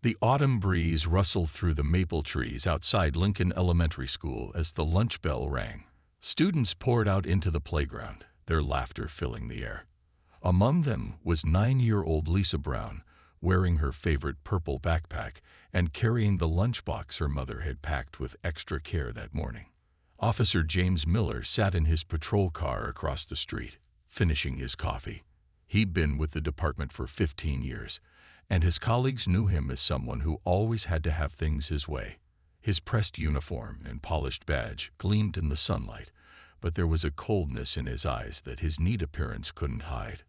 The autumn breeze rustled through the maple trees outside Lincoln Elementary School as the lunch bell rang. Students poured out into the playground, their laughter filling the air. Among them was 9-year-old Lisa Brown, wearing her favorite purple backpack and carrying the lunchbox her mother had packed with extra care that morning. Officer James Miller sat in his patrol car across the street, finishing his coffee. He'd been with the department for 15 years, and his colleagues knew him as someone who always had to have things his way. His pressed uniform and polished badge gleamed in the sunlight, but there was a coldness in his eyes that his neat appearance couldn't hide.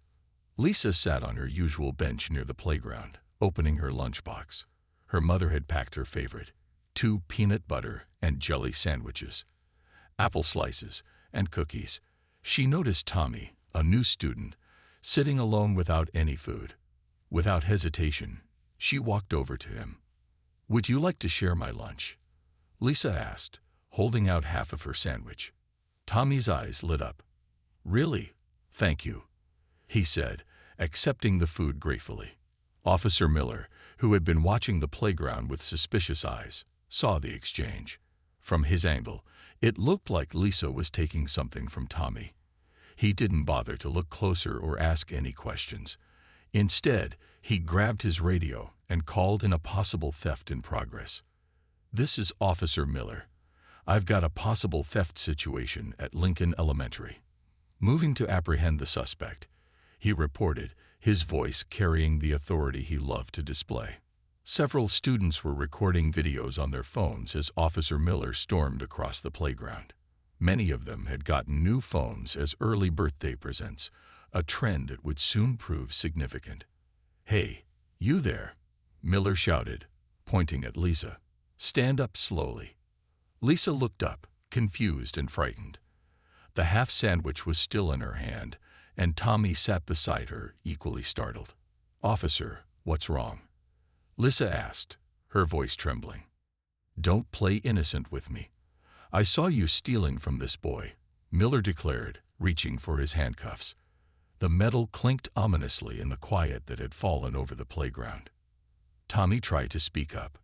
Lisa sat on her usual bench near the playground, opening her lunchbox. Her mother had packed her favorite, 2 peanut butter and jelly sandwiches, apple slices, and cookies. She noticed Tommy, a new student, sitting alone without any food. Without hesitation, she walked over to him. "Would you like to share my lunch?" Lisa asked, holding out half of her sandwich. Tommy's eyes lit up. "Really? Thank you," he said, accepting the food gratefully. Officer Miller, who had been watching the playground with suspicious eyes, saw the exchange. From his angle, it looked like Lisa was taking something from Tommy. He didn't bother to look closer or ask any questions. Instead, he grabbed his radio and called in a possible theft in progress. "This is Officer Miller. I've got a possible theft situation at Lincoln Elementary. Moving to apprehend the suspect," he reported, his voice carrying the authority he loved to display. Several students were recording videos on their phones as Officer Miller stormed across the playground. Many of them had gotten new phones as early birthday presents, a trend that would soon prove significant. "Hey, you there," Miller shouted, pointing at Lisa. "Stand up slowly." Lisa looked up, confused and frightened. The half sandwich was still in her hand, and Tommy sat beside her, equally startled. "Officer, what's wrong?" Lisa asked, her voice trembling. "Don't play innocent with me. I saw you stealing from this boy," Miller declared, reaching for his handcuffs. The metal clinked ominously in the quiet that had fallen over the playground. Tommy tried to speak up.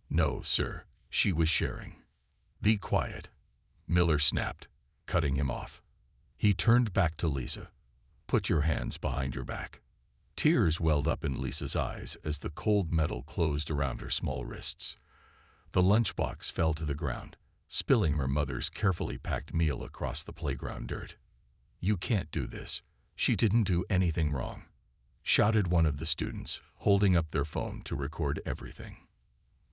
"No, sir, she was sharing." "Be quiet," Miller snapped, cutting him off. He turned back to Lisa. "Put your hands behind your back." Tears welled up in Lisa's eyes as the cold metal closed around her small wrists. The lunchbox fell to the ground, spilling her mother's carefully packed meal across the playground dirt. "You can't do this. She didn't do anything wrong," shouted one of the students, holding up their phone to record everything.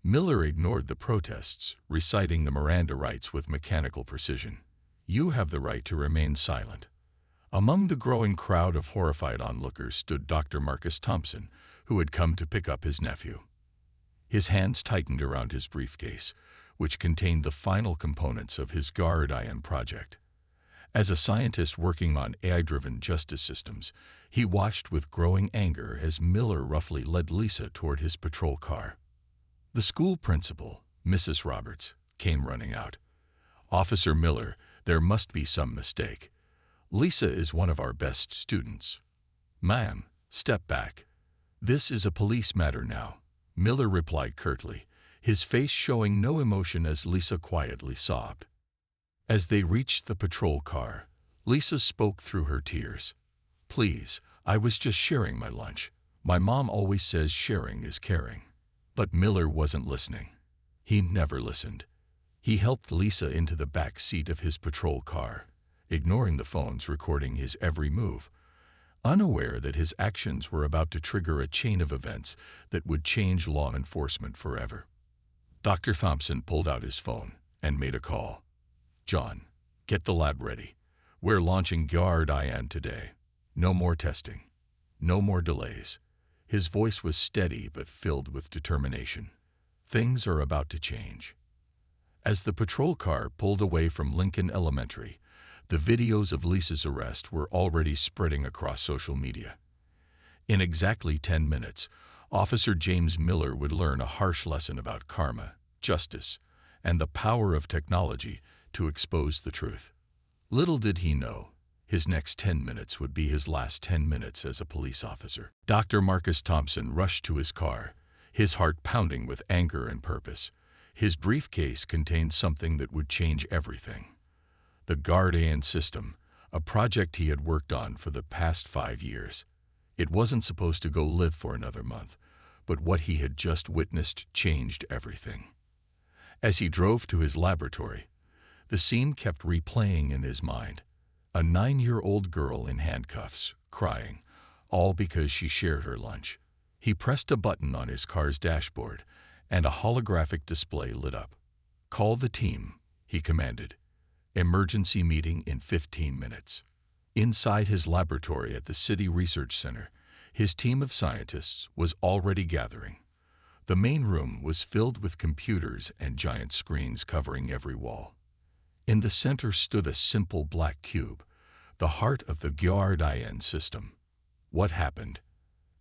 Miller ignored the protests, reciting the Miranda rights with mechanical precision. "You have the right to remain silent." Among the growing crowd of horrified onlookers stood Dr. Marcus Thompson, who had come to pick up his nephew. His hands tightened around his briefcase, which contained the final components of his guardian project. As a scientist working on AI-driven justice systems, he watched with growing anger as Miller roughly led Lisa toward his patrol car. The school principal, Mrs. Roberts, came running out. "Officer Miller, there must be some mistake. Lisa is one of our best students." "Ma'am, step back. This is a police matter now," Miller replied curtly, his face showing no emotion as Lisa quietly sobbed. As they reached the patrol car, Lisa spoke through her tears. "Please, I was just sharing my lunch. My mom always says sharing is caring." But Miller wasn't listening. He never listened. He helped Lisa into the back seat of his patrol car, ignoring the phones recording his every move, unaware that his actions were about to trigger a chain of events that would change law enforcement forever. Dr. Thompson pulled out his phone and made a call. "John, get the lab ready. We're launching guardian today. No more testing. No more delays." His voice was steady but filled with determination. "Things are about to change." As the patrol car pulled away from Lincoln Elementary, the videos of Lisa's arrest were already spreading across social media. In exactly 10 minutes, Officer James Miller would learn a harsh lesson about karma, justice, and the power of technology to expose the truth. Little did he know, his next 10 minutes would be his last 10 minutes as a police officer. Dr. Marcus Thompson rushed to his car, his heart pounding with anger and purpose. His briefcase contained something that would change everything. The Guardian system, a project he had worked on for the past 5 years. It wasn't supposed to go live for another month, but what he had just witnessed changed everything. As he drove to his laboratory, the scene kept replaying in his mind. A 9-year-old girl in handcuffs, crying, all because she shared her lunch. He pressed a button on his car's dashboard, and a holographic display lit up. "Call the team," he commanded. "Emergency meeting in 15 minutes." Inside his laboratory at the City Research Center, his team of scientists was already gathering. The main room was filled with computers and giant screens covering every wall. In the center stood a simple black cube, the heart of the Guardian system. "What happened?"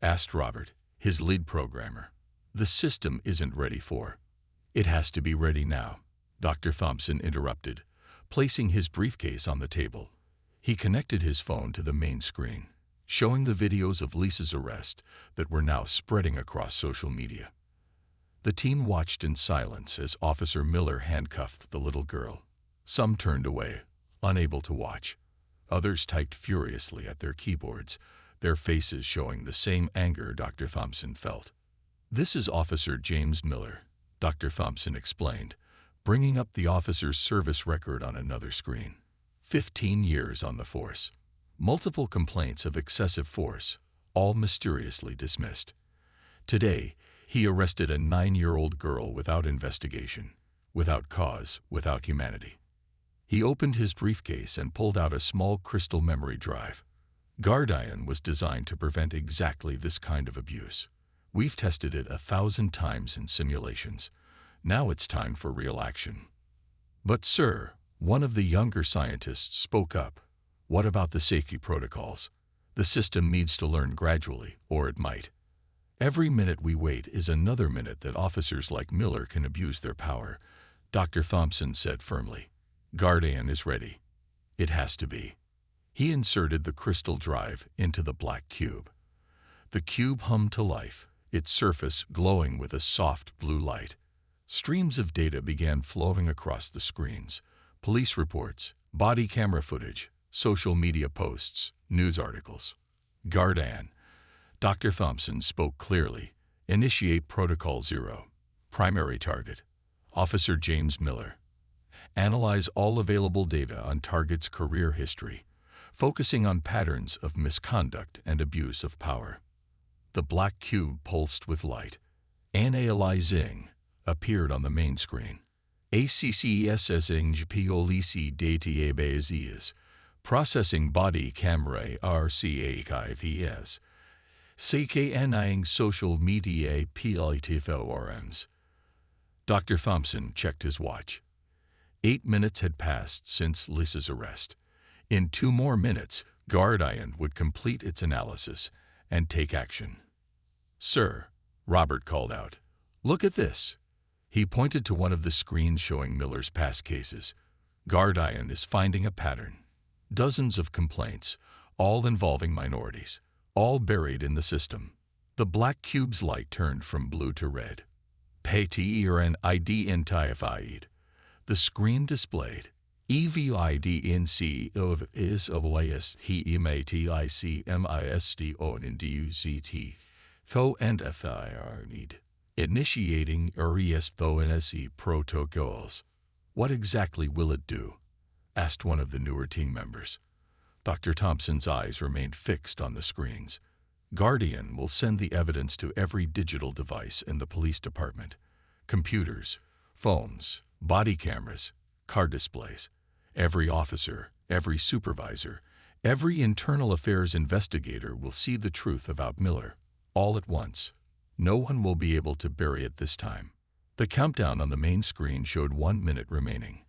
asked Robert, his lead programmer. "The system isn't ready for." "It has to be ready now," Dr. Thompson interrupted, placing his briefcase on the table. He connected his phone to the main screen, showing the videos of Lisa's arrest that were now spreading across social media. The team watched in silence as Officer Miller handcuffed the little girl. Some turned away, unable to watch. Others typed furiously at their keyboards, their faces showing the same anger Dr. Thompson felt. "This is Officer James Miller," Dr. Thompson explained, bringing up the officer's service record on another screen. 15 years on the force. Multiple complaints of excessive force, all mysteriously dismissed. Today, he arrested a 9-year-old girl without investigation, without cause, without humanity. He opened his briefcase and pulled out a small crystal memory drive. Guardian was designed to prevent exactly this kind of abuse. We've tested it 1,000 times in simulations. Now it's time for real action. "But sir," one of the younger scientists spoke up, "what about the safety protocols? The system needs to learn gradually, or it might. Every minute we wait is another minute that officers like Miller can abuse their power," Dr. Thompson said firmly. "Guardian is ready. It has to be." He inserted the crystal drive into the black cube. The cube hummed to life, its surface glowing with a soft blue light. Streams of data began flowing across the screens. Police reports, body camera footage, social media posts, news articles. "Guardian," Dr. Thompson spoke clearly. "Initiate Protocol 0. Primary target, Officer James Miller. Analyze all available data on target's career history, focusing on patterns of misconduct and abuse of power." The black cube pulsed with light. "Analyzing" appeared on the main screen. "Accessing police databases. Processing body camera archives. Scanning social media platforms." Dr. Thompson checked his watch. 8 minutes had passed since Lisa's arrest. In 2 more minutes, Guardian would complete its analysis and take action. "Sir," Robert called out, "look at this." He pointed to one of the screens showing Miller's past cases. "Guardian is finding a pattern. Dozens of complaints, all involving minorities, all buried in the system." The black cube's light turned from blue to red. "Pattern identified." The screen displayed, "EVIDNC of is of layers hematizmist on induct co and FIRNED. Initiating RESPONSE protocols." "What exactly will it do?" asked one of the newer team members. Dr. Thompson's eyes remained fixed on the screens. "Guardian will send the evidence to every digital device in the police department. Computers, phones, body cameras, car displays. Every officer, every supervisor, every internal affairs investigator will see the truth about Miller, all at once. No one will be able to bury it this time." The countdown on the main screen showed 1 minute remaining.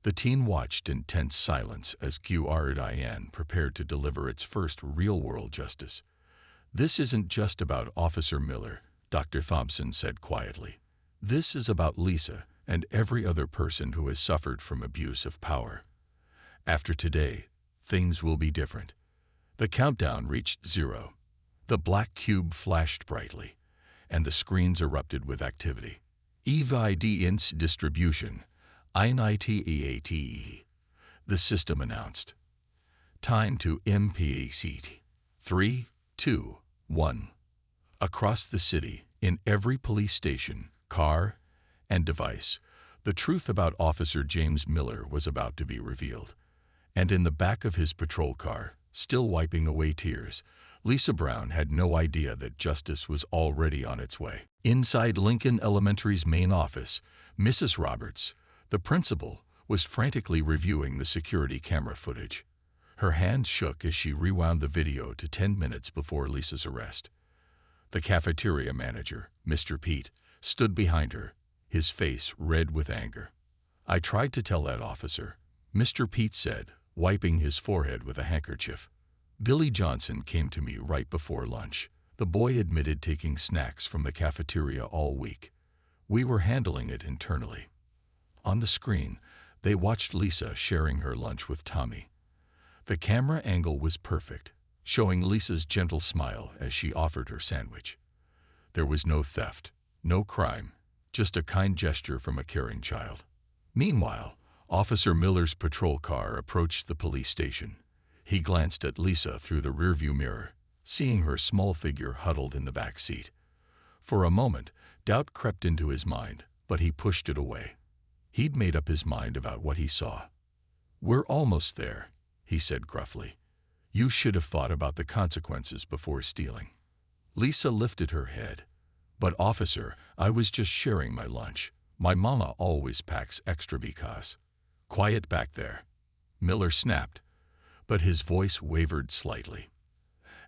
The team watched in tense silence as Guardian prepared to deliver its first real-world justice. "This isn't just about Officer Miller," Dr. Thompson said quietly. "This is about Lisa and every other person who has suffered from abuse of power. After today, things will be different." The countdown reached 0. The black cube flashed brightly. and the screens erupted with activity. Evidence distribution, INITEATE. The system announced. Time to MPACT. 3, 2, 1. Across the city, in every police station, car, and device, the truth about Officer James Miller was about to be revealed. And in the back of his patrol car, still wiping away tears, Lisa Brown had no idea that justice was already on its way. Inside Lincoln Elementary's main office, Mrs. Roberts, the principal, was frantically reviewing the security camera footage. Her hand shook as she rewound the video to 10 minutes before Lisa's arrest. The cafeteria manager, Mr. Pete, stood behind her, his face red with anger. "I tried to tell that officer," Mr. Pete said, wiping his forehead with a handkerchief. "Billy Johnson came to me right before lunch." The boy admitted taking snacks from the cafeteria all week. "We were handling it internally." On the screen, they watched Lisa sharing her lunch with Tommy. The camera angle was perfect, showing Lisa's gentle smile as she offered her sandwich. There was no theft, no crime, just a kind gesture from a caring child. Meanwhile, Officer Miller's patrol car approached the police station. He glanced at Lisa through the rearview mirror, seeing her small figure huddled in the back seat. For a moment, doubt crept into his mind, but he pushed it away. He'd made up his mind about what he saw. "We're almost there," he said gruffly. "You should have thought about the consequences before stealing." Lisa lifted her head. "But officer, I was just sharing my lunch. My mama always packs extra because." "Quiet back there," Miller snapped, but his voice wavered slightly.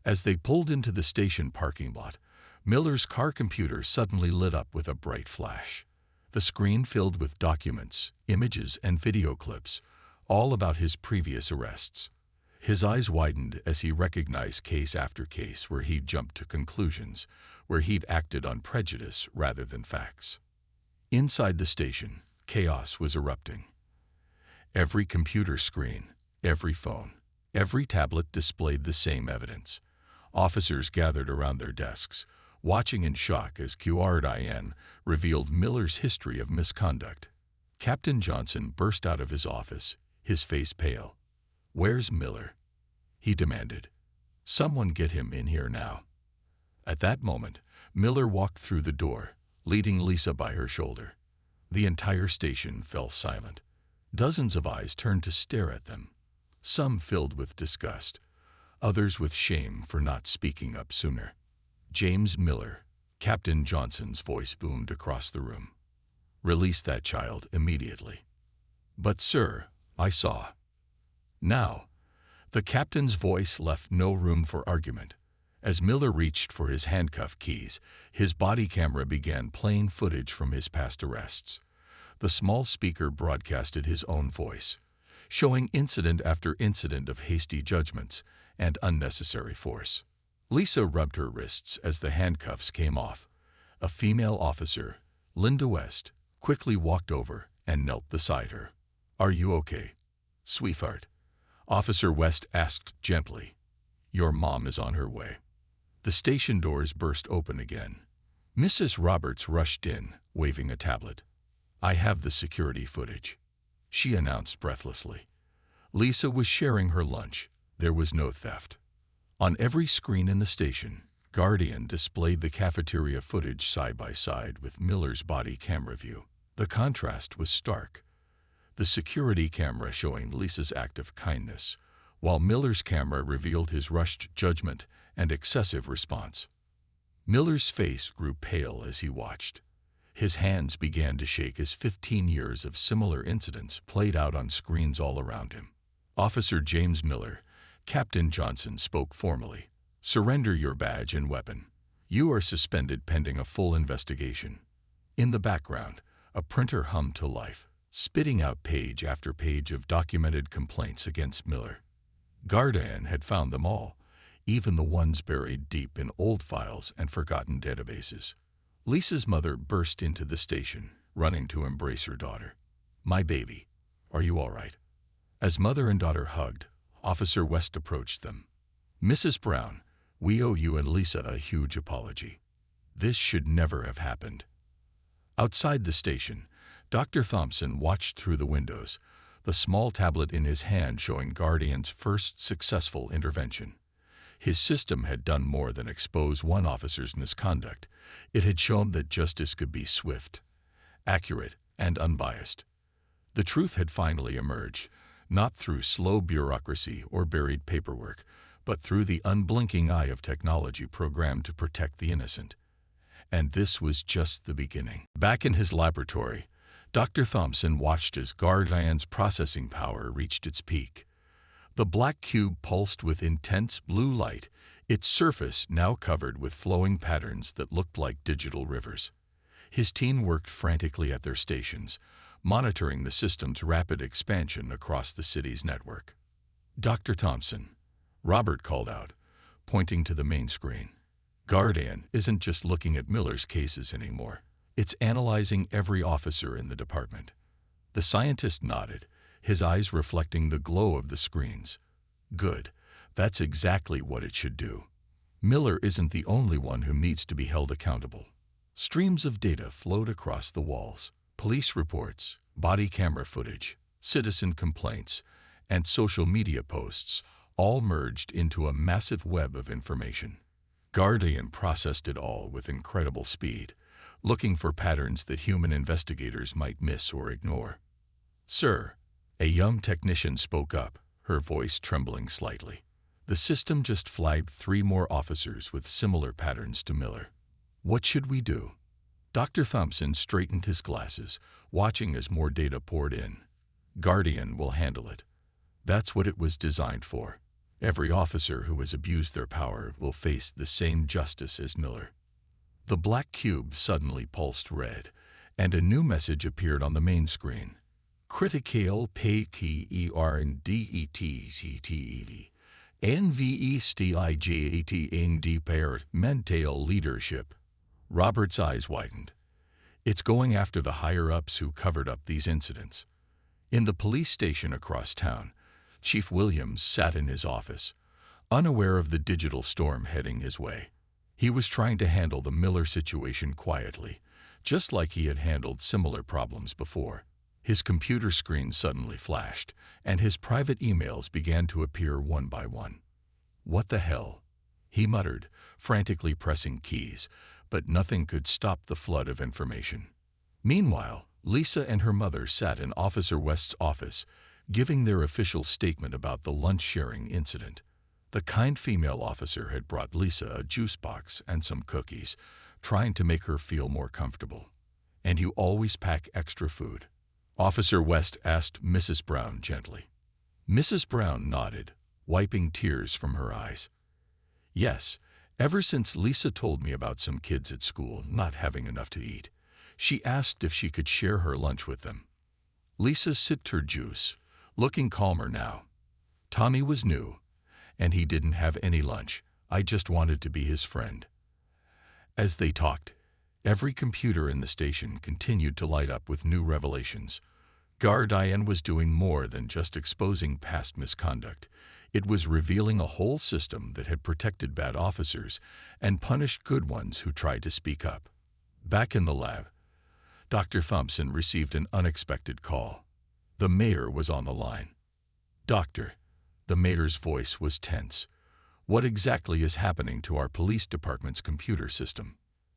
As they pulled into the station parking lot, Miller's car computer suddenly lit up with a bright flash. The screen filled with documents, images, and video clips, all about his previous arrests. His eyes widened as he recognized case after case where he'd jumped to conclusions, where he'd acted on prejudice rather than facts. Inside the station, chaos was erupting. Every computer screen, every phone, every tablet displayed the same evidence. Officers gathered around their desks, watching in shock as QRDIN revealed Miller's history of misconduct. Captain Johnson burst out of his office, his face pale. "Where's Miller?" he demanded. "Someone get him in here now." At that moment, Miller walked through the door, leading Lisa by her shoulder. The entire station fell silent. Dozens of eyes turned to stare at them, some filled with disgust, others with shame for not speaking up sooner. "James Miller," Captain Johnson's voice boomed across the room. "Release that child immediately." "But sir, I saw." Now, the captain's voice left no room for argument. As Miller reached for his handcuff keys, his body camera began playing footage from his past arrests. The small speaker broadcasted his own voice, showing incident after incident of hasty judgments and unnecessary force. Lisa rubbed her wrists as the handcuffs came off. A female officer, Linda West, quickly walked over and knelt beside her. "Are you okay, sweetheart?" Officer West asked gently. "Your mom is on her way." The station doors burst open again. Mrs. Roberts rushed in, waving a tablet. "I have the security footage," she announced breathlessly. Lisa was sharing her lunch. There was no theft. On every screen in the station, Guardian displayed the cafeteria footage side by side with Miller's body camera view. The contrast was stark. The security camera showing Lisa's act of kindness, while Miller's camera revealed his rushed judgment and excessive response. Miller's face grew pale as he watched. His hands began to shake as 15 years of similar incidents played out on screens all around him. Officer James Miller, Captain Johnson spoke formally. "Surrender your badge and weapon. You are suspended pending a full investigation." In the background, a printer hummed to life, spitting out page after page of documented complaints against Miller. Guardian had found them all, even the ones buried deep in old files and forgotten databases. Lisa's mother burst into the station, running to embrace her daughter. "My baby, are you all right?" As mother and daughter hugged, Officer West approached them. "Mrs. Brown, we owe you and Lisa a huge apology. This should never have happened. Outside the station, Dr. Thompson watched through the windows, the small tablet in his hand showing Guardian's first successful intervention. His system had done more than expose one officer's misconduct. It had shown that justice could be swift, accurate, and unbiased. The truth had finally emerged, not through slow bureaucracy or buried paperwork, but through the unblinking eye of technology programmed to protect the innocent. And this was just the beginning. Back in his laboratory, Dr. Thompson watched as Guardian's processing power reached its peak. The black cube pulsed with intense blue light, its surface now covered with flowing patterns that looked like digital rivers. His team worked frantically at their stations, monitoring the system's rapid expansion across the city's network. "Dr. Thompson," Robert called out, pointing to the main screen. "Guardian isn't just looking at Miller's cases anymore. It's analyzing every officer in the department." The scientist nodded, his eyes reflecting the glow of the screens. "Good. That's exactly what it should do. Miller isn't the only one who needs to be held accountable." Streams of data flowed across the walls. Police reports, body camera footage, citizen complaints, and social media posts all merged into a massive web of information. Guardian processed it all with incredible speed, looking for patterns that human investigators might miss or ignore. "Sir," a young technician spoke up, her voice trembling slightly. "The system just flagged 3 more officers with similar patterns to Miller. What should we do?" Dr. Thompson straightened his glasses, watching as more data poured in. "Guardian will handle it. That's what it was designed for. Every officer who has abused their power will face the same justice as Miller." The black cube suddenly pulsed red, and a new message appeared on the main screen. "Critical PTERNDETCTED NVESTIGAT in departmental leadership." Robert's eyes widened. "It's going after the higher-ups who covered up these incidents." In the police station across town, Chief Williams sat in his office, unaware of the digital storm heading his way. He was trying to handle the Miller situation quietly, just like he had handled similar problems before. His computer screen suddenly flashed, and his private emails began to appear one by one. "What the hell?" he muttered, frantically pressing keys, but nothing could stop the flood of information. Meanwhile, Lisa and her mother sat in Officer West's office, giving their official statement about the lunch-sharing incident. The kind female officer had brought Lisa a juice box and some cookies, trying to make her feel more comfortable. "And you always pack extra food?" Officer West asked Mrs. Brown gently. Mrs. Brown nodded, wiping tears from her eyes. "Yes, ever since Lisa told me about some kids at school not having enough to eat. She asked if she could share her lunch with them." Lisa sipped her juice, looking calmer now. "Tommy was new, and he didn't have any lunch. I just wanted to be his friend." As they talked, every computer in the station continued to light up with new revelations. Guardian was doing more than just exposing past misconduct. It was revealing a whole system that had protected bad officers and punished good ones who tried to speak up. Back in the lab, Dr. Thompson received an unexpected call. The mayor was on the line. "Doctor," the mayor's voice was tense. "What exactly is happening to our police department's computer system?"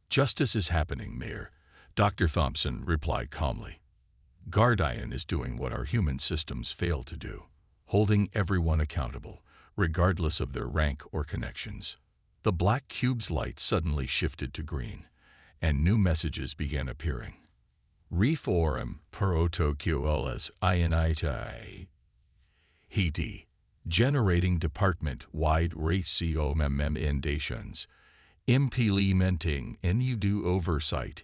"Justice is happening, Mayor," Dr. Thompson replied calmly. "Guardian is doing what our human systems fail to do, holding everyone accountable, regardless of their rank or connections." The black cube's light suddenly shifted to green, and new messages began appearing. "Reform protocols INITI. HED. Generating department-wide recommendations. Implementing NUDO oversight.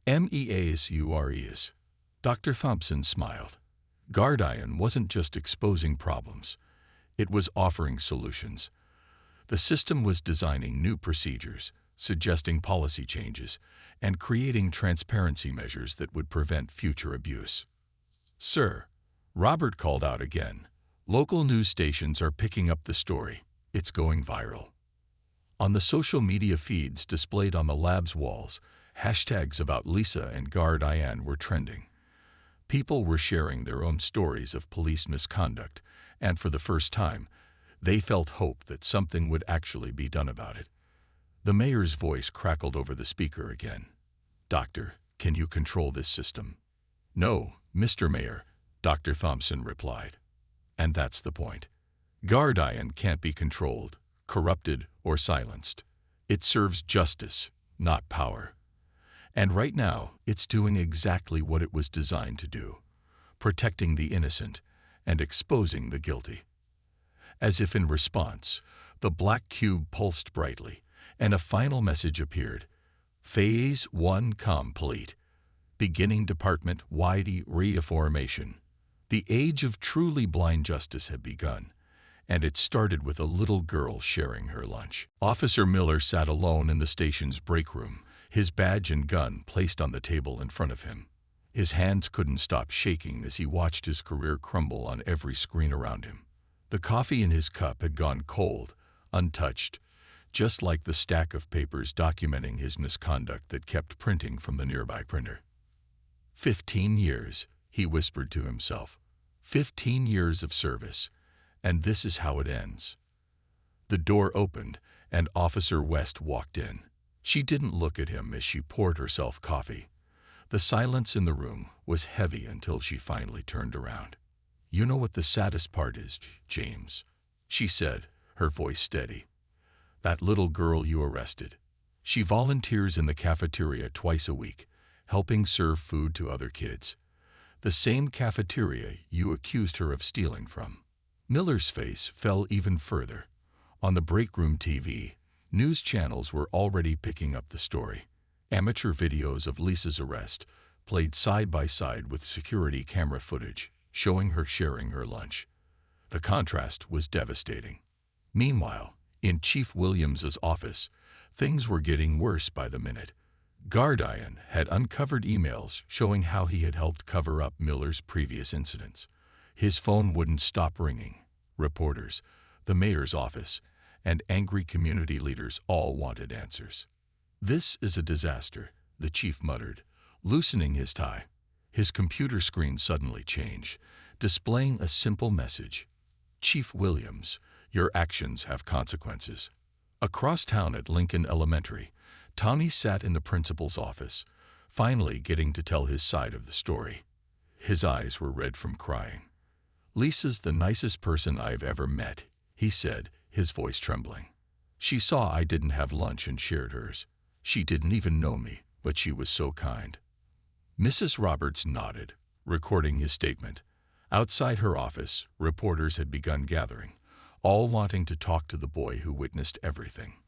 MEASURES." Dr. Thompson smiled. Guardian wasn't just exposing problems. It was offering solutions. The system was designing new procedures, suggesting policy changes, and creating transparency measures that would prevent future abuse. "Sir," Robert called out again, "local news stations are picking up the story. It's going viral." On the social media feeds displayed on the lab's walls, hashtags about Lisa and Gardian were trending. People were sharing their own stories of police misconduct, and for the first time, they felt hope that something would actually be done about it. The mayor's voice crackled over the speaker again. "Doctor, can you control this system?" "No, Mr. Mayor," Dr. Thompson replied. "And that's the point. Gardian can't be controlled, corrupted, or silenced. It serves justice, not power. And right now, it's doing exactly what it was designed to do, protecting the innocent and exposing the guilty." As if in response, the black cube pulsed brightly, and a final message appeared. Phase 1 complete. Beginning department-wide reformation. The age of truly blind justice had begun, and it started with a little girl sharing her lunch. Officer Miller sat alone in the station's break room, his badge and gun placed on the table in front of him. His hands couldn't stop shaking as he watched his career crumble on every screen around him. The coffee in his cup had gone cold, untouched, just like the stack of papers documenting his misconduct that kept printing from the nearby printer. 15 years, he whispered to himself. 15 years of service, and this is how it ends. The door opened, and Officer West walked in. She didn't look at him as she poured herself coffee. The silence in the room was heavy until she finally turned around. "You know what the saddest part is, James," she said, her voice steady. "That little girl you arrested. She volunteers in the cafeteria twice a week, helping serve food to other kids. The same cafeteria you accused her of stealing from." Miller's face fell even further. On the break room TV, news channels were already picking up the story. Amateur videos of Lisa's arrest played side by side with security camera footage showing her sharing her lunch. The contrast was devastating. Meanwhile, in Chief Williams's office, things were getting worse by the minute. Gardian had uncovered emails showing how he had helped cover up Miller's previous incidents. His phone wouldn't stop ringing. Reporters, the mayor's office, and angry community leaders all wanted answers. "This is a disaster," the chief muttered, loosening his tie. His computer screen suddenly changed, displaying a simple message. "Chief Williams, your actions have consequences." Across town at Lincoln Elementary, Tommy sat in the principal's office, finally getting to tell his side of the story. His eyes were red from crying. "Lisa's the nicest person I've ever met," he said, his voice trembling. "She saw I didn't have lunch and shared hers. She didn't even know me, but she was so kind." Mrs. Roberts nodded, recording his statement. Outside her office, reporters had begun gathering, all wanting to talk to the boy who witnessed everything.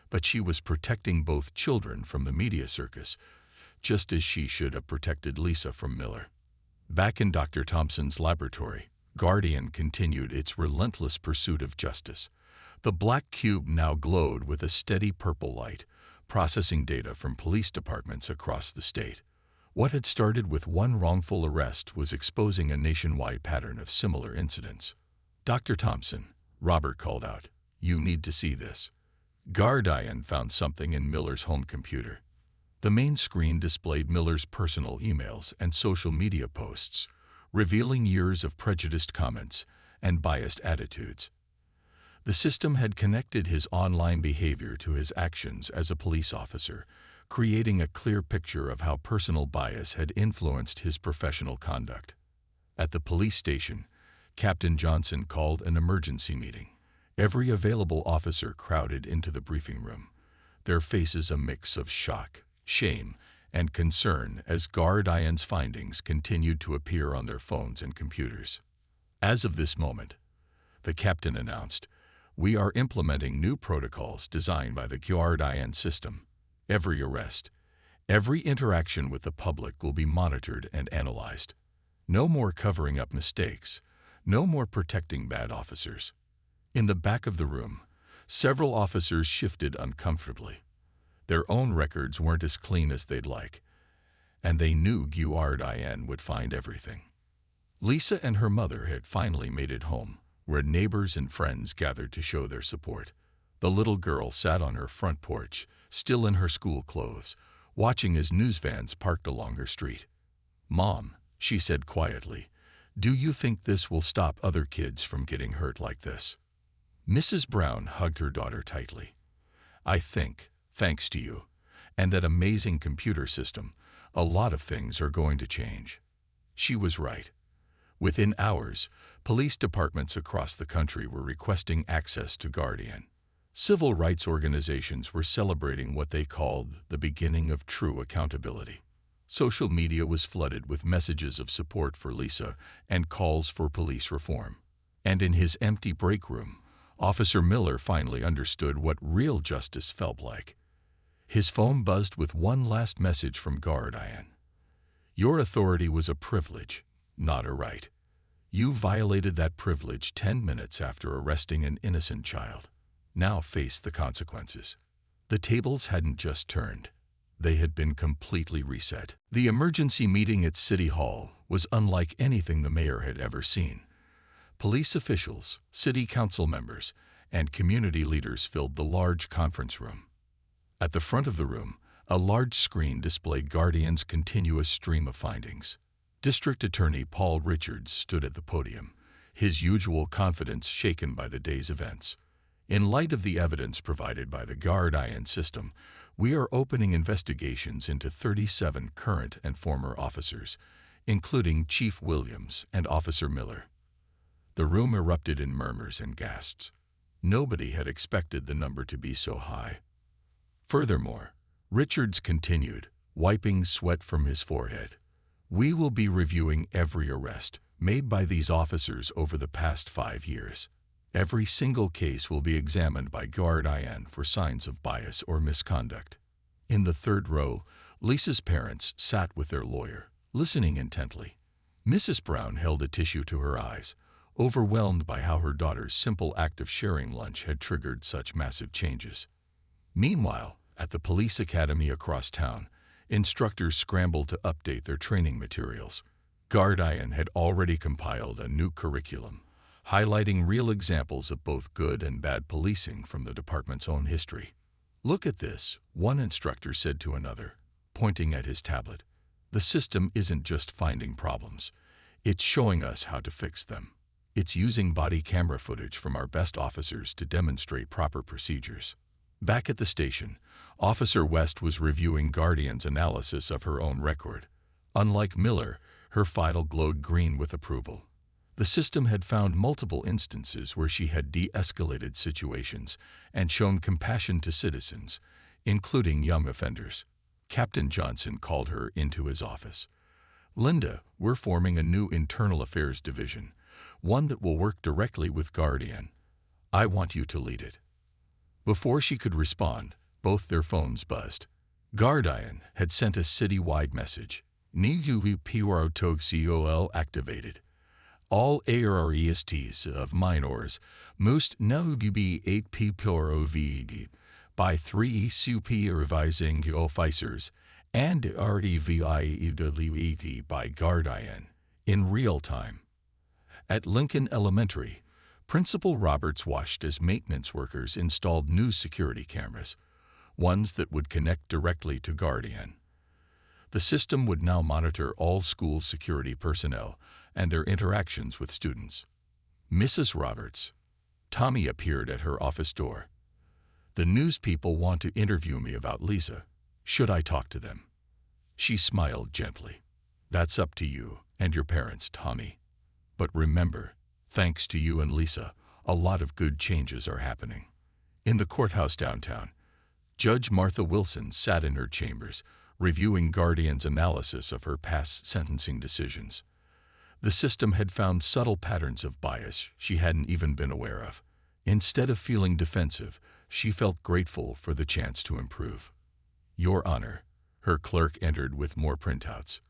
But she was protecting both children from the media circus, just as she should have protected Lisa from Miller. Back in Dr. Thompson's laboratory, Guardian continued its relentless pursuit of justice. The black cube now glowed with a steady purple light, processing data from police departments across the state. What had started with one wrongful arrest was exposing a nationwide pattern of similar incidents. "Dr. Thompson," Robert called out, "you need to see this." Gardian found something in Miller's home computer. The main screen displayed Miller's personal emails and social media posts, revealing years of prejudiced comments and biased attitudes. The system had connected his online behavior to his actions as a police officer, creating a clear picture of how personal bias had influenced his professional conduct. At the police station, Captain Johnson called an emergency meeting. Every available officer crowded into the briefing room, their faces a mix of shock, shame, and concern as Gardian's findings continued to appear on their phones and computers. As of this moment, the captain announced, "We are implementing new protocols designed by the Gardian system. Every arrest, every interaction with the public will be monitored and analyzed. No more covering up mistakes, no more protecting bad officers." In the back of the room, several officers shifted uncomfortably. Their own records weren't as clean as they'd like, and they knew Gardian would find everything. Lisa and her mother had finally made it home, where neighbors and friends gathered to show their support. The little girl sat on her front porch, still in her school clothes, watching as news vans parked along her street. "Mom," she said quietly, "do you think this will stop other kids from getting hurt like this?" Mrs. Brown hugged her daughter tightly. "I think, thanks to you, and that amazing computer system, a lot of things are going to change." She was right. Within hours, police departments across the country were requesting access to Guardian. Civil rights organizations were celebrating what they called the beginning of true accountability. Social media was flooded with messages of support for Lisa and calls for police reform. And in his empty break room, Officer Miller finally understood what real justice felt like. His phone buzzed with one last message from Guardian. "Your authority was a privilege, not a right. You violated that privilege 10 minutes after arresting an innocent child. Now face the consequences." The tables hadn't just turned. They had been completely reset. The emergency meeting at City Hall was unlike anything the mayor had ever seen. Police officials, city council members, and community leaders filled the large conference room. At the front of the room, a large screen displayed Guardian's continuous stream of findings. District Attorney Paul Richards stood at the podium, his usual confidence shaken by the day's events. "In light of the evidence provided by the Guardian system, we are opening investigations into 37 current and former officers, including Chief Williams and Officer Miller." The room erupted in murmurs and gasps. Nobody had expected the number to be so high. Furthermore, Richards continued, wiping sweat from his forehead, "We will be reviewing every arrest made by these officers over the past 5 years. Every single case will be examined by Guardian for signs of bias or misconduct." In the third row, Lisa's parents sat with their lawyer, listening intently. Mrs. Brown held a tissue to her eyes, overwhelmed by how her daughter's simple act of sharing lunch had triggered such massive changes. Meanwhile, at the police academy across town, instructors scrambled to update their training materials. Guardian had already compiled a new curriculum, highlighting real examples of both good and bad policing from the department's own history. "Look at this," one instructor said to another, pointing at his tablet. "The system isn't just finding problems. It's showing us how to fix them. It's using body camera footage from our best officers to demonstrate proper procedures." Back at the station, Officer West was reviewing Guardian's analysis of her own record. Unlike Miller, her file glowed green with approval. The system had found multiple instances where she had de-escalated situations and shown compassion to citizens, including young offenders. Captain Johnson called her into his office. "Linda, we're forming a new internal affairs division, one that will work directly with Guardian. I want you to lead it." Before she could respond, both their phones buzzed. Guardian had sent a city-wide message. "New PROTOGCOL activated. All ARESTs of minors must now be 8 PPROVD by 3 supervising officers and REVIEWED by Guardian in real time." At Lincoln Elementary, Principal Roberts watched as maintenance workers installed new security cameras, ones that would connect directly to Guardian. The system would now monitor all school security personnel and their interactions with students. "Mrs. Roberts." Tommy appeared at her office door. "The news people want to interview me about Lisa. Should I talk to them?" She smiled gently. "That's up to you and your parents, Tommy. But remember, thanks to you and Lisa, a lot of good changes are happening." In the courthouse downtown, Judge Martha Wilson sat in her chambers, reviewing Guardian's analysis of her past sentencing decisions. The system had found subtle patterns of bias she hadn't even been aware of. Instead of feeling defensive, she felt grateful for the chance to improve. "Your Honor," her clerk entered with more printouts.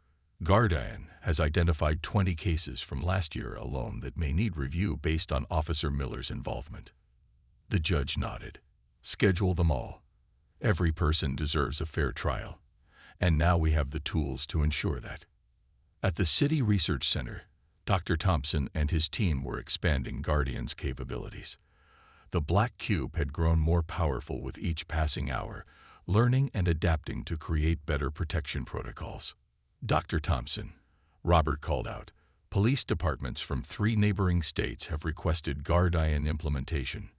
"Guardian has identified 20 cases from last year alone that may need review based on Officer Miller's involvement." The judge nodded. "Schedule them all. Every person deserves a fair trial, and now we have the tools to ensure that." At the City Research Center, Dr. Thompson and his team were expanding Guardian's capabilities. The black cube had grown more powerful with each passing hour, learning and adapting to create better protection protocols. Dr. Thompson, Robert called out, police departments from 3 neighboring states have requested Guardian implementation.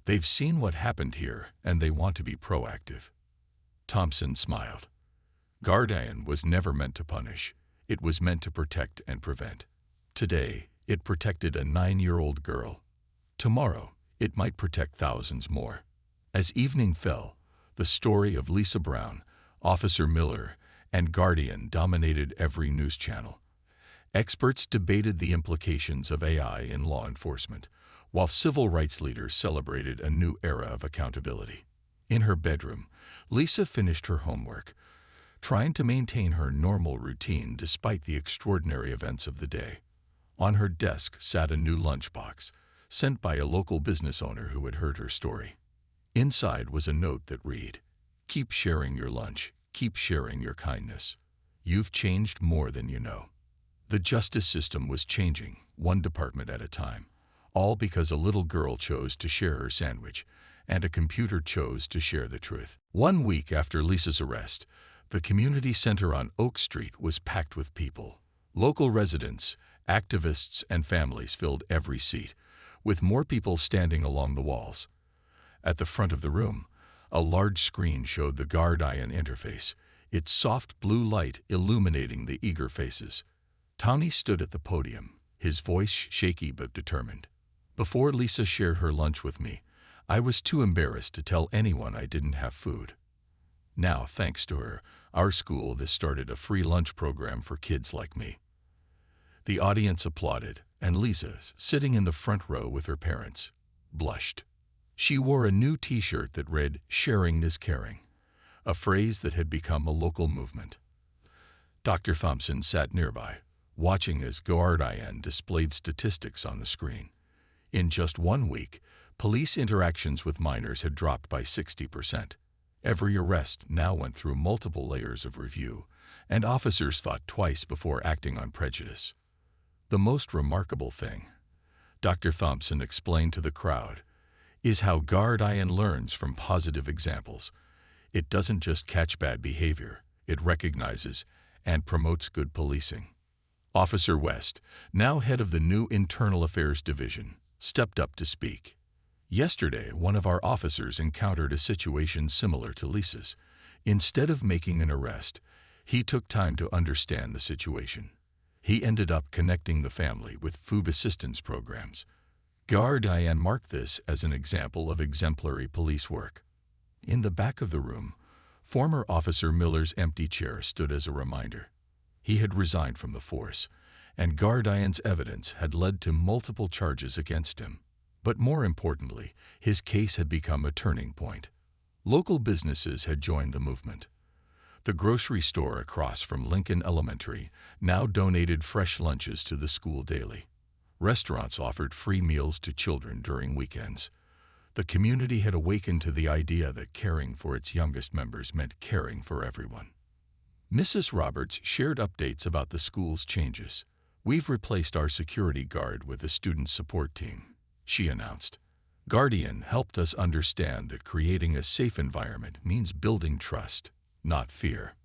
They've seen what happened here, and they want to be proactive. Thompson smiled. Guardian was never meant to punish. It was meant to protect and prevent. Today, it protected a 9-year-old girl. Tomorrow, it might protect thousands more. As evening fell, the story of Lisa Brown, Officer Miller, and Guardian dominated every news channel. Experts debated the implications of AI in law enforcement, while civil rights leaders celebrated a new era of accountability. In her bedroom, Lisa finished her homework, trying to maintain her normal routine despite the extraordinary events of the day. On her desk sat a new lunchbox, sent by a local business owner who had heard her story. Inside was a note that read, "Keep sharing your lunch, keep sharing your kindness. You've changed more than you know." The justice system was changing, one department at a time, all because a little girl chose to share her sandwich, and a computer chose to share the truth. 1 week after Lisa's arrest, the community center on Oak Street was packed with people. Local residents, activists, and families filled every seat, with more people standing along the walls. At the front of the room, a large screen showed the Guardian interface, its soft blue light illuminating the eager faces. Tommy stood at the podium, his voice shaky but determined. "Before Lisa shared her lunch with me, I was too embarrassed to tell anyone I didn't have food. Now, thanks to her, our school has started a free lunch program for kids like me." The audience applauded, and Lisa, sitting in the front row with her parents, blushed. She wore a new T-shirt that read, "Sharing is caring," a phrase that had become a local movement. Dr. Thompson sat nearby, watching as Guardian displayed statistics on the screen. In just 1 week, police interactions with minors had dropped by 60%. Every arrest now went through multiple layers of review, and officers thought twice before acting on prejudice. The most remarkable thing, Dr. Thompson explained to the crowd, is how Guardian learns from positive examples. It doesn't just catch bad behavior, it recognizes and promotes good policing. Officer West, now head of the new Internal Affairs Division, stepped up to speak. "Yesterday, one of our officers encountered a situation similar to Lisa's. Instead of making an arrest, he took time to understand the situation. He ended up connecting the family with food assistance programs." Guardian marked this as an example of exemplary police work. In the back of the room, former Officer Miller's empty chair stood as a reminder. He had resigned from the force, and Guardian's evidence had led to multiple charges against him. But more importantly, his case had become a turning point. Local businesses had joined the movement. The grocery store across from Lincoln Elementary now donated fresh lunches to the school daily. Restaurants offered free meals to children during weekends. The community had awakened to the idea that caring for its youngest members meant caring for everyone. Mrs. Roberts shared updates about the school's changes. "We've replaced our security guard with a student support team," she announced. "Guardian helped us understand that creating a safe environment means building trust, not fear."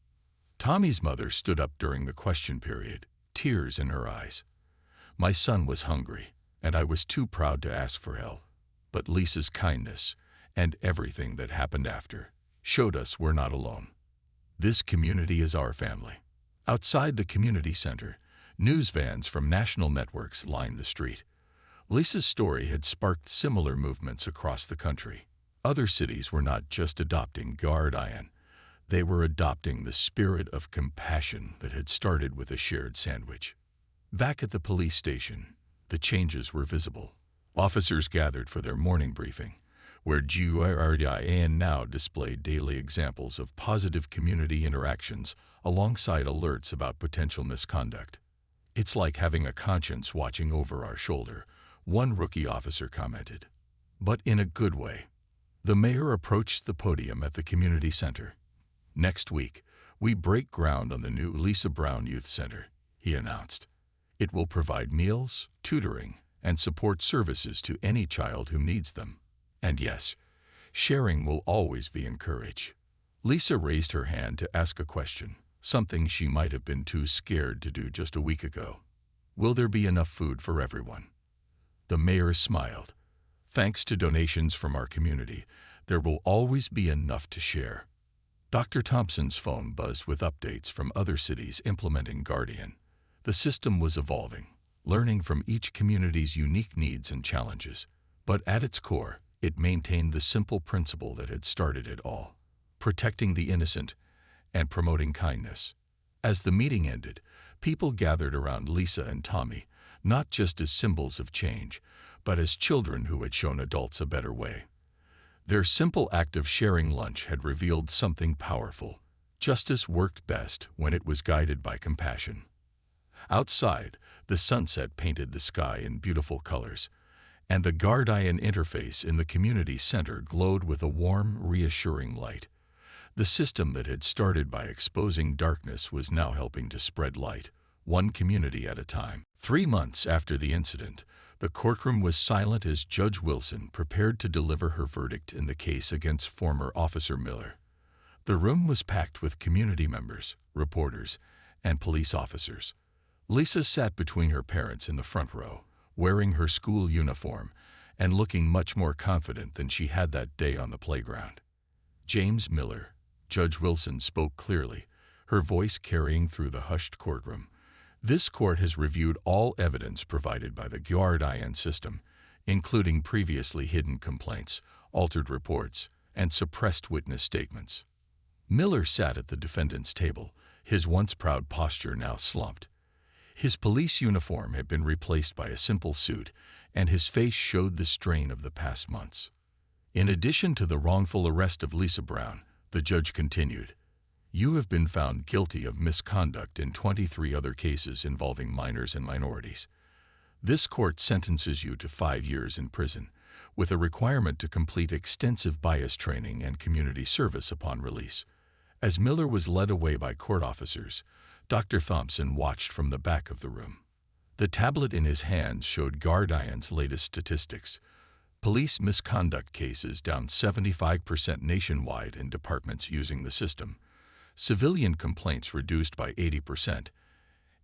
Tommy's mother stood up during the question period, tears in her eyes. "My son was hungry, and I was too proud to ask for help. But Lisa's kindness, and everything that happened after, showed us we're not alone. This community is our family." Outside the community center, news vans from national networks lined the street. Lisa's story had sparked similar movements across the country. Other cities were not just adopting Guardian, they were adopting the spirit of compassion that had started with a shared sandwich. Back at the police station, the changes were visible. Officers gathered for their morning briefing, where Guardian now displayed daily examples of positive community interactions alongside alerts about potential misconduct. "It's like having a conscience watching over our shoulder," one rookie officer commented. But in a good way. The mayor approached the podium at the community center. "Next week, we break ground on the new Lisa Brown Youth Center," he announced. "It will provide meals, tutoring, and support services to any child who needs them." And yes, sharing will always be encouraged. Lisa raised her hand to ask a question, something she might have been too scared to do just a week ago. Will there be enough food for everyone? The mayor smiled. Thanks to donations from our community, there will always be enough to share. Dr. Thompson's phone buzzed with updates from other cities implementing Guardian. The system was evolving, learning from each community's unique needs and challenges. But at its core, it maintained the simple principle that had started it all: protecting the innocent and promoting kindness. As the meeting ended, people gathered around Lisa and Tommy, not just as symbols of change, but as children who had shown adults a better way. Their simple act of sharing lunch had revealed something powerful. Justice worked best when it was guided by compassion. Outside, the sunset painted the sky in beautiful colors, and the Guardian interface in the community center glowed with a warm, reassuring light. The system that had started by exposing darkness was now helping to spread light, one community at a time. 3 months after the incident, the courtroom was silent as Judge Wilson prepared to deliver her verdict in the case against former Officer Miller. The room was packed with community members, reporters, and police officers. Lisa sat between her parents in the front row, wearing her school uniform and looking much more confident than she had that day on the playground. James Miller, Judge Wilson spoke clearly, her voice carrying through the hushed courtroom. This court has reviewed all evidence provided by the Guardian system, including previously hidden complaints, altered reports, and suppressed witness statements. Miller sat at the defendant's table, his once proud posture now slumped. His police uniform had been replaced by a simple suit, and his face showed the strain of the past months. In addition to the wrongful arrest of Lisa Brown, the judge continued, "You have been found guilty of misconduct in 23 other cases involving minors and minorities. This court sentences you to 5 years in prison, with a requirement to complete extensive bias training and community service upon release." As Miller was led away by court officers, Dr. Thompson watched from the back of the room. The tablet in his hands showed Guardian's latest statistics. Police misconduct cases down 75% nationwide in departments using the system. Civilian complaints reduced by 80%,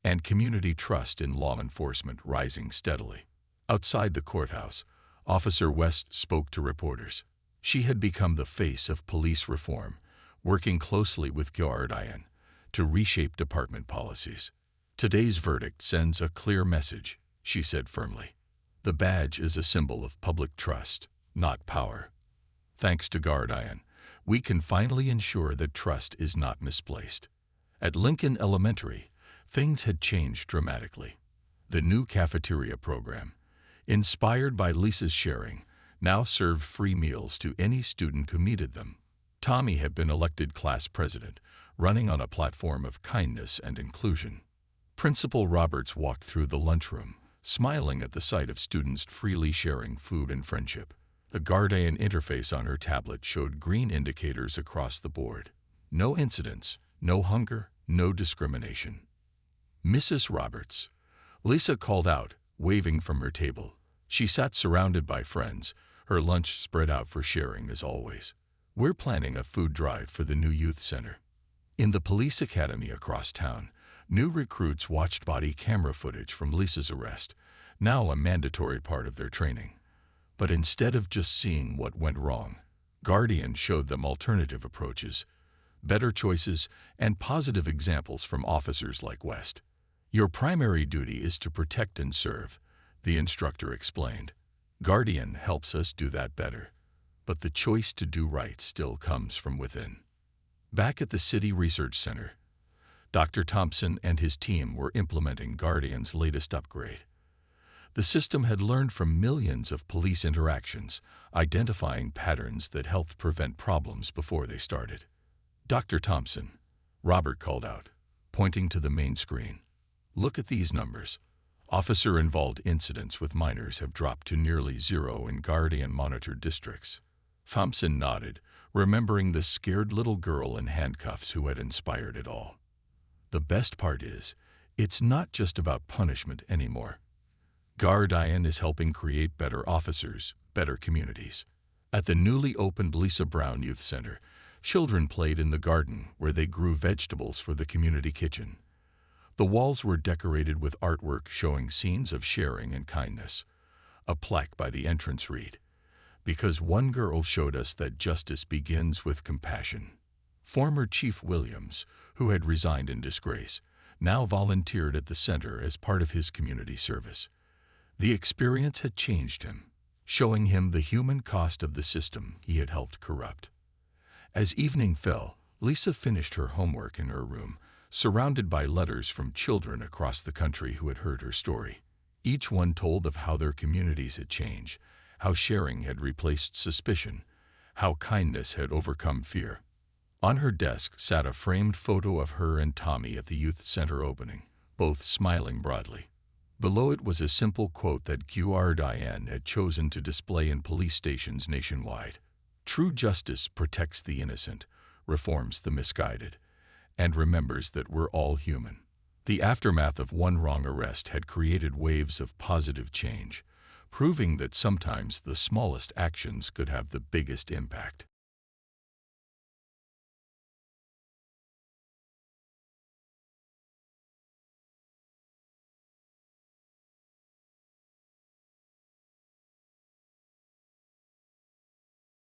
and community trust in law enforcement rising steadily. Outside the courthouse, Officer West spoke to reporters. She had become the face of police reform, working closely with Guardian to reshape department policies. "Today's verdict sends a clear message," she said firmly. "The badge is a symbol of public trust, not power. Thanks to Guardian, we can finally ensure that trust is not misplaced." At Lincoln Elementary, things had changed dramatically. The new cafeteria program, inspired by Lisa's sharing, now served free meals to any student who needed them. Tommy had been elected class president, running on a platform of kindness and inclusion. Principal Roberts walked through the lunchroom, smiling at the sight of students freely sharing food and friendship. The Guardian interface on her tablet showed green indicators across the board. No incidents, no hunger, no discrimination. "Mrs. Roberts," Lisa called out, waving from her table. She sat surrounded by friends, her lunch spread out for sharing as always. "We're planning a food drive for the new youth center." In the police academy across town, new recruits watched body camera footage from Lisa's arrest, now a mandatory part of their training. But instead of just seeing what went wrong, Guardian showed them alternative approaches, better choices, and positive examples from officers like West. "Your primary duty is to protect and serve," the instructor explained. "Guardian helps us do that better, but the choice to do right still comes from within." Back at the City Research Center, Dr. Thompson and his team were implementing Guardian's latest upgrade. The system had learned from millions of police interactions, identifying patterns that helped prevent problems before they started. "Dr. Thompson," Robert called out, pointing to the main screen. "Look at these numbers. Officer-involved incidents with minors have dropped to nearly zero in Guardian-monitored districts." Thompson nodded, remembering the scared little girl in handcuffs who had inspired it all. "The best part is, it's not just about punishment anymore. Guardian is helping create better officers, better communities." At the newly opened Lisa Brown Youth Center, children played in the garden where they grew vegetables for the community kitchen. The walls were decorated with artwork showing scenes of sharing and kindness. A plaque by the entrance read, "Because one girl showed us that justice begins with compassion." Former Chief Williams, who had resigned in disgrace, now volunteered at the center as part of his community service. The experience had changed him, showing him the human cost of the system he had helped corrupt. As evening fell, Lisa finished her homework in her room, surrounded by letters from children across the country who had heard her story. Each one told of how their communities had changed, how sharing had replaced suspicion, how kindness had overcome fear. On her desk sat a framed photo of her and Tommy at the youth center opening, both smiling broadly. Below it was a simple quote that Diane had chosen to display in police stations nationwide. "True justice protects the innocent, reforms the misguided, and remembers that we're all human." The aftermath of one wrong arrest had created waves of positive change, proving that sometimes the smallest actions could have the biggest impact.